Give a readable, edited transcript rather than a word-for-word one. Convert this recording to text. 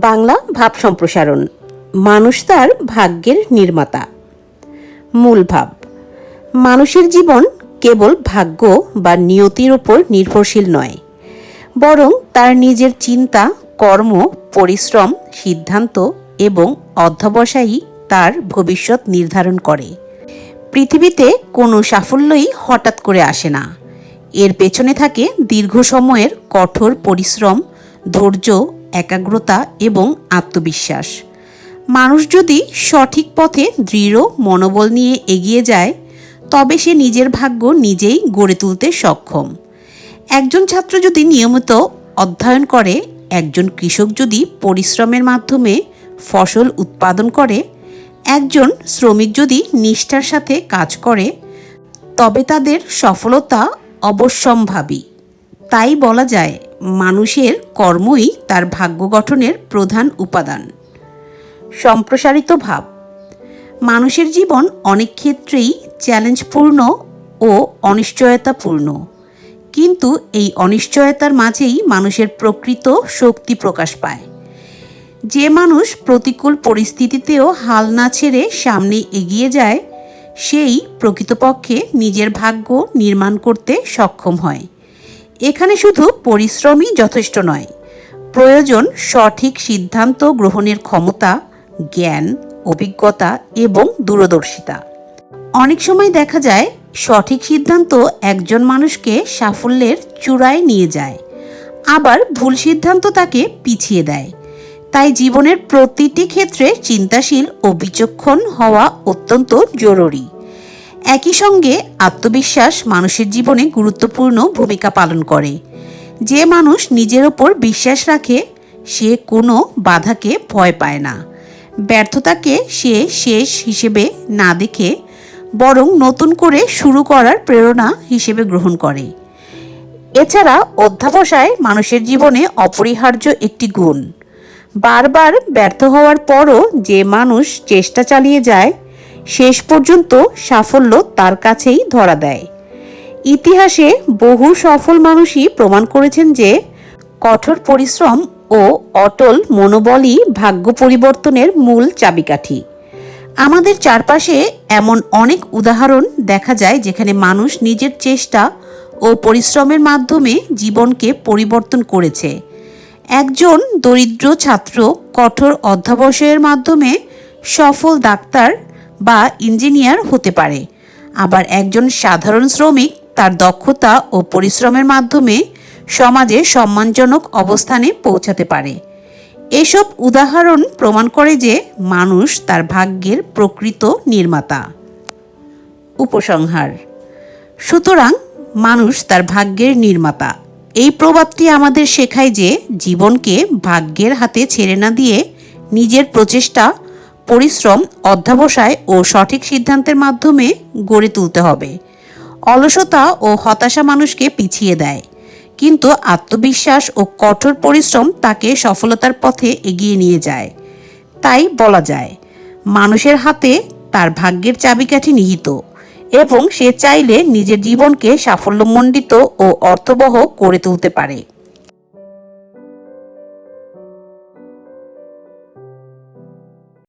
বাংলা ভাব সম্প্রসারণ। মানুষ তার ভাগ্যের নির্মাতা। মূল ভাব: মানুষের জীবন কেবল ভাগ্য বা নিয়তির ওপর নির্ভরশীল নয়, বরং তার নিজের চিন্তা, কর্ম, পরিশ্রম, সিদ্ধান্ত এবং অধ্যবসায়ই তার ভবিষ্যৎ নির্ধারণ করে। পৃথিবীতে কোনো সাফল্যই হঠাৎ করে আসে না। এর পেছনে থাকে দীর্ঘ সময়ের কঠোর পরিশ্রম, ধৈর্য, একাগ্রতা এবং আত্মবিশ্বাস। মানুষ যদি সঠিক পথে দৃঢ় মনোবল নিয়ে এগিয়ে যায়, তবে সে নিজের ভাগ্য নিজেই গড়ে তুলতে সক্ষম। একজন ছাত্র যদি নিয়মিত অধ্যয়ন করে, একজন কৃষক যদি পরিশ্রমের মাধ্যমে ফসল উৎপাদন করে, একজন শ্রমিক যদি নিষ্ঠার সাথে কাজ করে, তবে তাদের সফলতা অবশ্যম্ভাবী। তাই বলা যায়, মানুষের কর্মই তার ভাগ্য গঠনের প্রধান উপাদান। সম্প্রসারিত ভাব: মানুষের জীবন অনেক ক্ষেত্রেই চ্যালেঞ্জপূর্ণ ও অনিশ্চয়তাপূর্ণ, কিন্তু এই অনিশ্চয়তার মাঝেই মানুষের প্রকৃত শক্তি প্রকাশ পায়। যে মানুষ প্রতিকূল পরিস্থিতিতেও হাল না ছেড়ে সামনে এগিয়ে যায়, সেই প্রকৃতপক্ষে নিজের ভাগ্য নির্মাণ করতে সক্ষম হয়। এখানে শুধু পরিশ্রমই যথেষ্ট নয়, প্রয়োজন সঠিক সিদ্ধান্ত গ্রহণের ক্ষমতা, জ্ঞান, অভিজ্ঞতা এবং দূরদর্শিতা। অনেক সময় দেখা যায়, সঠিক সিদ্ধান্ত একজন মানুষকে সাফল্যের চূড়ায় নিয়ে যায়, আবার ভুল সিদ্ধান্ত তাকে পিছিয়ে দেয়। তাই জীবনের প্রতিটি ক্ষেত্রে চিন্তাশীল ও বিচক্ষণ হওয়া অত্যন্ত জরুরি। একই সঙ্গে আত্মবিশ্বাস মানুষের জীবনে গুরুত্বপূর্ণ ভূমিকা পালন করে। যে মানুষ নিজের ওপর বিশ্বাস রাখে, সে কোনো বাধাকে ভয় পায় না। ব্যর্থতাকে সে শেষ হিসেবে না দেখে, বরং নতুন করে শুরু করার প্রেরণা হিসেবে গ্রহণ করে। এছাড়া অধ্যবসায় মানুষের জীবনে অপরিহার্য একটি গুণ। বারবার ব্যর্থ হওয়ার পরও যে মানুষ চেষ্টা চালিয়ে যায়, শেষ পর্যন্ত সাফল্য তার কাছেই ধরা দেয়। ইতিহাসে বহু সফল মানুষই প্রমাণ করেছেন যে কঠোর পরিশ্রম ও অটল মনোবলই ভাগ্য পরিবর্তনের মূল চাবিকাঠি। আমাদের চারপাশে এমন অনেক উদাহরণ দেখা যায় যেখানে মানুষ নিজের চেষ্টা ও পরিশ্রমের মাধ্যমে জীবনকে পরিবর্তন করেছে। একজন দরিদ্র ছাত্র কঠোর অধ্যবসায়ের মাধ্যমে সফল ডাক্তার বা ইঞ্জিনিয়ার হতে পারে, আবার একজন সাধারণ শ্রমিক তার দক্ষতা ও পরিশ্রমের মাধ্যমে সমাজে সম্মানজনক অবস্থানে পৌঁছাতে পারে। এসব উদাহরণ প্রমাণ করে যে মানুষ তার ভাগ্যের প্রকৃত নির্মাতা। উপসংহার: সুতরাং মানুষ তার ভাগ্যের নির্মাতা। এই প্রবাদটি আমাদের শেখায় যে জীবনকে ভাগ্যের হাতে ছেড়ে না দিয়ে নিজের প্রচেষ্টা, পরিশ্রম, অধ্যবসায় ও সঠিক সিদ্ধান্তের মাধ্যমে গড়ে তুলতে হবে। অলসতা ও হতাশা মানুষকে পিছিয়ে দেয়, কিন্তু আত্মবিশ্বাস ও কঠোর পরিশ্রম তাকে সফলতার পথে এগিয়ে নিয়ে যায়। তাই বলা যায়, মানুষের হাতে তার ভাগ্যের চাবিকাঠি নিহিত, এবং সে চাইলে নিজের জীবনকে সাফল্যমণ্ডিত ও অর্থবহ করে তুলতে পারে।